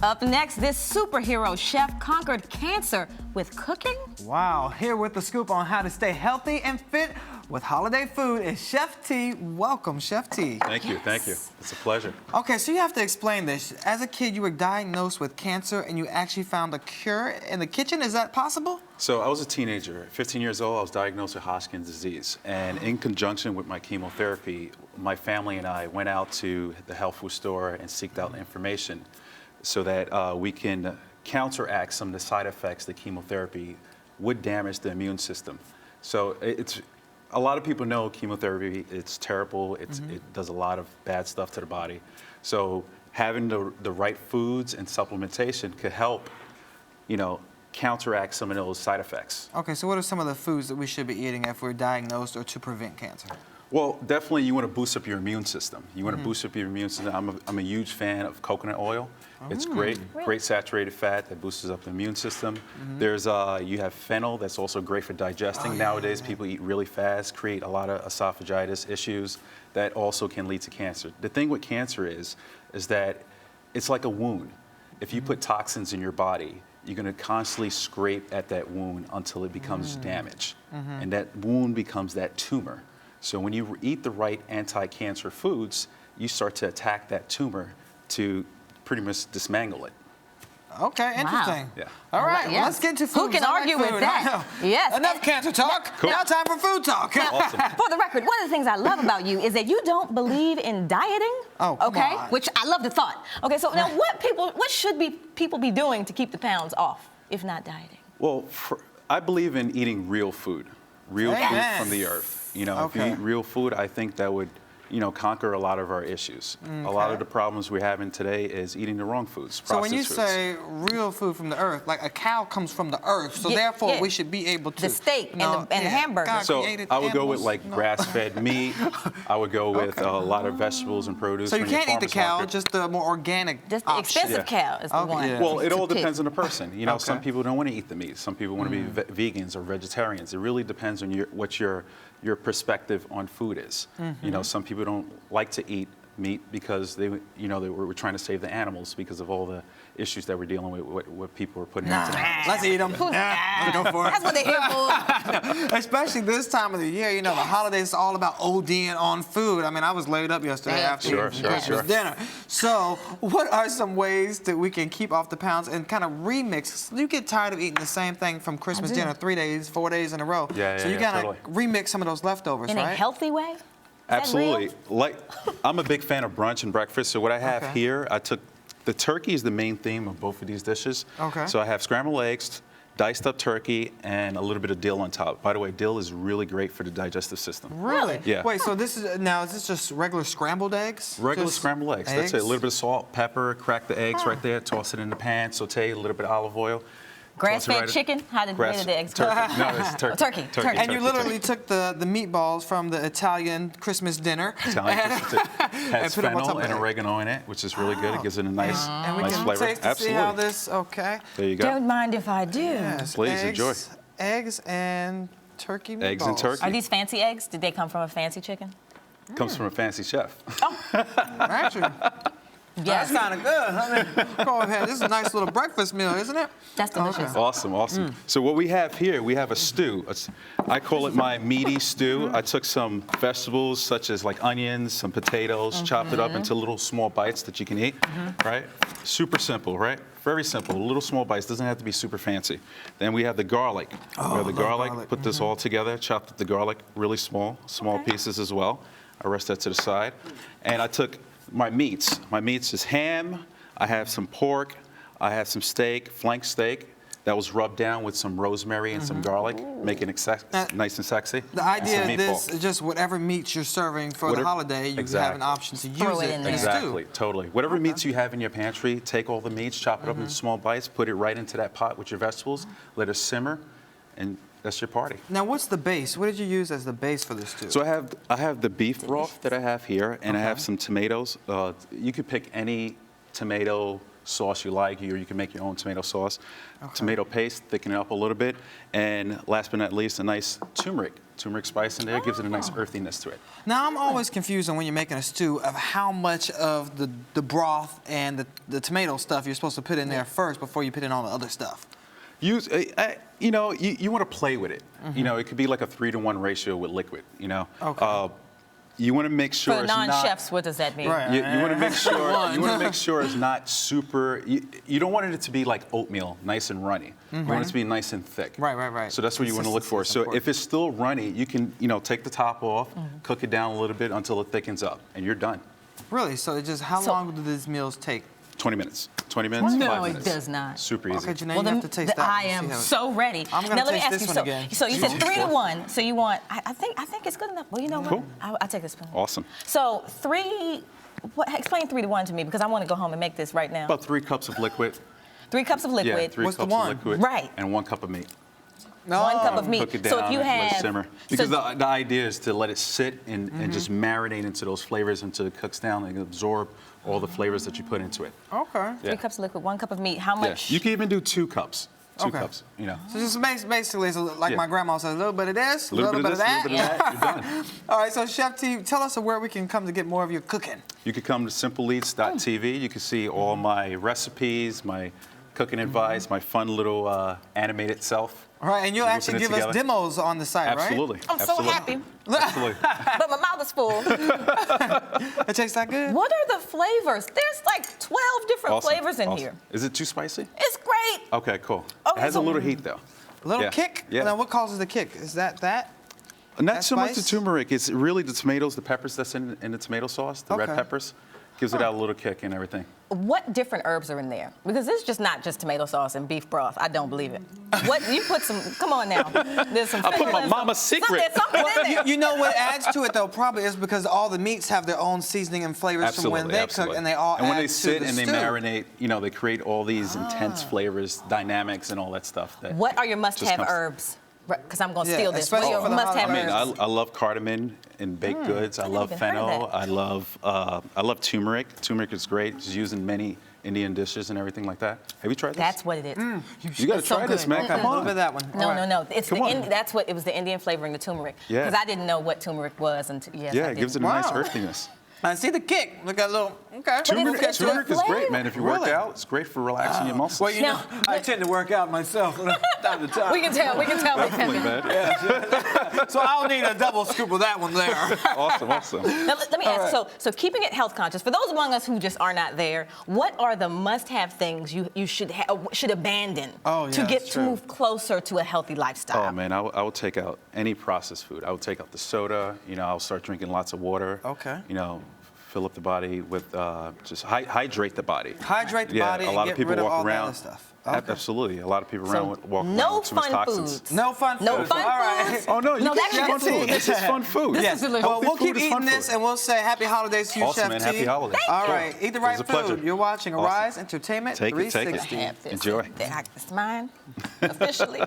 Up next, this superhero chef conquered cancer with cooking. Wow, here with the scoop on how to stay healthy and fit with holiday food is Chef T. Welcome, Chef T. Thank you, thank you. It's a pleasure. Okay, so you have to explain this. As a kid, you were diagnosed with cancer and you actually found a cure in the kitchen. Is that possible? So I was a teenager, 15 years old. I was diagnosed with Hodgkin's disease. And in conjunction with my chemotherapy, my family and I went out to the health food store and seeked out information so that we can counteract some of the side effects that chemotherapy would damage the immune system. So a lot of people know chemotherapy, it's terrible, it does a lot of bad stuff to the body. So having the right foods and supplementation could help, counteract some of those side effects. Okay, so what are some of the foods that we should be eating if we're diagnosed or to prevent cancer? Well, definitely you want to boost up your immune system. You want to boost up your immune system. I'm a huge fan of coconut oil. It's great saturated fat that boosts up the immune system. There's you have fennel that's also great for digesting. Nowadays, people eat really fast, create a lot of esophagitis issues that also can lead to cancer. The thing with cancer is that it's like a wound. If you put toxins in your body, you're going to constantly scrape at that wound until it becomes damaged. And that wound becomes that tumor. So when you eat the right anti-cancer foods, you start to attack that tumor to pretty much dismantle it. Okay, interesting. Yeah. All right, well, let's get into food. Who can argue with that? Yes. Enough cancer talk. Cool. Now time for food talk. Awesome. For the record, one of the things I love about you is that you don't believe in dieting. Oh, come okay, on. which I love the thought. Okay, so now what should people be doing to keep the pounds off, if not dieting? Well, I believe in eating real food food from the earth. If you eat real food, I think that would, conquer a lot of our issues. A lot of the problems we're having today is eating the wrong foods, So when you foods. say real food from the earth, like a cow comes from the earth, so therefore we should be able to. The steak and the hamburger. God So created I would go with animals. like grass-fed meat. I would go with a lot of vegetables and produce. So you from your can't eat the farmer's cow, market. just the more organic Just the option. expensive cow is the Okay, one. yeah. Well, it to all pick. depends on the person. Some people don't want to eat the meat. Some people want to be vegans or vegetarians. It really depends on what your perspective on food is. Some people don't like to eat meat because they were trying to save the animals because of all the issues that we're dealing with, what people are putting into them. Let's eat them. Go for it. That's what they're here for. Especially this time of the year, the holidays is all about ODing on food. I mean, I was laid up yesterday after Christmas dinner. So what are some ways that we can keep off the pounds and kind of remix? You get tired of eating the same thing from Christmas dinner 3 days, 4 days in a row. So you gotta remix some of those leftovers, In right? a healthy way? Absolutely. I'm a big fan of brunch and breakfast. So what I have here, I took the turkey is the main theme of both of these dishes. Okay. So I have scrambled eggs, diced up turkey, and a little bit of dill on top. By the way, dill is really great for the digestive system. Really? Yeah. Wait, so is this just regular scrambled eggs? Regular Just scrambled eggs. That's it. A little bit of salt, pepper, crack the eggs right there, toss it in the pan, saute, a little bit of olive oil. Grass-fed chicken? Where did the eggs go? Turkey. No, it's turkey. Turkey. And you literally took the meatballs from the Italian Christmas dinner. Has put 'em on top fennel of and it. oregano in it, which is really good. It gives it a nice, And we nice can flavor. taste to see how this, There you go. Don't mind if I do. Yes, Please, enjoy. Eggs and turkey meatballs. Eggs and turkey. Are these fancy eggs? Did they come from a fancy chicken? Comes from a fancy chef. Actually, Yes. that's kind of good. I mean, go ahead. This is a nice little breakfast meal, isn't it? That's delicious. Awesome. So what we have here, we have a stew. I call it my meaty stew. I took some vegetables such as like onions, some potatoes, chopped it up into little small bites that you can eat, right? Super simple, right? Very simple, little small bites, doesn't have to be super fancy. Then we have the garlic. We have the garlic, put this all together, chopped up the garlic really small pieces as well. I rest that to the side. And I took my meats. My meats is ham, I have some pork, I have some steak, flank steak, that was rubbed down with some rosemary and some garlic, making it nice and sexy. The idea of this is just whatever meats you're serving for the holiday, you have an option to use it in the stew. Exactly, totally. Whatever meats you have in your pantry, take all the meats, chop it up into small bites, put it right into that pot with your vegetables, let it simmer, and that's your party. Now, what's the base? What did you use as the base for this stew? So I have the beef broth that I have here, and I have some tomatoes. You could pick any tomato sauce you like, or you can make your own tomato sauce. Tomato paste, thicken it up a little bit. And last but not least, a nice turmeric spice in there, gives it a nice earthiness to it. Now, I'm always confused on when you're making a stew of how much of the broth and the tomato stuff you're supposed to put in there first before you put in all the other stuff. Use, you know, you want to play with it. You know, it could be like a 3-to-1 ratio with liquid, you know. Okay. You want to make sure For the it's not... non-chefs, what does that mean? Right. You want to make sure. You want to make sure it's not super. You don't want it to be like oatmeal, nice and runny. You want it to be nice and thick. Right. So that's what you want to look for. So if it's still runny, you can, you know, take the top off, cook it down a little bit until it thickens up, and you're done. Really? So it just, how long do these meals take? 20 minutes. 20 minutes. No, 5 it minutes. does not. Super easy. Okay, Janae, you have to taste that. I one. am See how it- so ready. I'm gonna now let me taste ask this you. one So, again. so you said 3-to-1. So you want? I think it's good enough. Well, you know what? Cool. I'll take this spoon. Awesome. So explain 3-to-1 to me because I want to go home and make this right now. About 3 cups of liquid. 3 cups of liquid. Yeah, 3 What's the cups one? of liquid. Right. And 1 cup of meat. No. 1 cup of meat. Cook it down So if you and let it have simmer. Because the idea is to let it sit and just marinate into those flavors until it cooks down and absorb all the flavors that you put into it. Okay. 3 cups of liquid, 1 cup of meat. How Yeah. much? You can even do 2 cups. 2 Okay. cups, you know. So just basically, it's like Yeah. my grandma said, a little bit of this, A little bit of this, a that. little bit of that, you're done. All right, so Chef T, tell us where we can come to get more of your cooking. You could come to simpleeats.tv. You can see all my recipes, my cooking advice, my fun little animated self. All right, and you'll Whipping actually it give us together. demos on the site, Absolutely. I'm so Absolutely. happy, Absolutely. but my mouth is full. right? It tastes that good? What are the flavors? There's like 12 different Awesome, flavors in awesome. here. Is it too spicy? It's great. Okay, cool. Okay, It has a so- little heat though. A little Yeah. kick? Yeah. Now, what causes the kick? Is that? Not That so much the spice? turmeric. It's really the tomatoes, the peppers that's in the tomato sauce, the red Okay. peppers. Gives it out a little kick and everything. What different herbs are in there? Because it's just not just tomato sauce and beef broth. I don't believe it. What you put some? Come on now. There's some. I put my there's mama's some- secret. There's something in there. You know what adds to it though? Probably is because all the meats have their own seasoning and flavors from when they cook, and they all And when add they to sit the and they stew. marinate, you know, they create all these intense flavors, dynamics, and all that stuff. That What are your just must-have comes- herbs? Because I'm going to Yeah, steal this. What are especially your for the must-have I holidays. mean, herbs? I love cardamom in baked goods. I love even heard of fennel. that. I love turmeric. Turmeric is great. It's used in many Indian dishes and everything like that. Have you tried this? That's what it is. You got to It's so try this, good. man. Okay, Come a little on. bit of that one. No, All right. no, no. It's Come on. that's what it was. The Indian flavoring, the turmeric. Yeah. Because I didn't know what turmeric was until yes. Yeah, I it gives it didn't. a nice Wow. earthiness. I see the kick. Look at a little. Okay. Turmeric, it's the turmeric is great, flavor. man. If you work Really? out, it's great for relaxing your muscles. Well, you know, Now- I tend to work out myself from time to time. We can tell. We can tell. Definitely, man. So I'll need a double scoop of that one there. Awesome, awesome. Now, let me ask. So keeping it health conscious. For those among us who just are not there, what are the must-have things you should abandon Oh, yeah, to get that's to true. move closer to a healthy lifestyle? Oh man, I would take out any processed food. I would take out the soda. You know, I'll start drinking lots of water. Okay. You know, fill up the body with just hydrate the body. Hydrate the Yeah, body a and lot get of people rid of walk all that around. other stuff. Okay. Absolutely, a lot of people So walk around no with too much fun toxins. foods. No fun food. No fun All right. foods. Oh no, you No, can that's eat fun just it. food. This is fun food. This Yes. is delicious. Well, we'll Healthy keep food is fun eating this food. and we'll say happy holidays to you, Awesome, Chef man. T. Happy holidays. All you. right. Eat the It right was a pleasure. food. You're watching Awesome. Arise Entertainment Take it, take it. 360. I have this. Enjoy. It's mine, officially.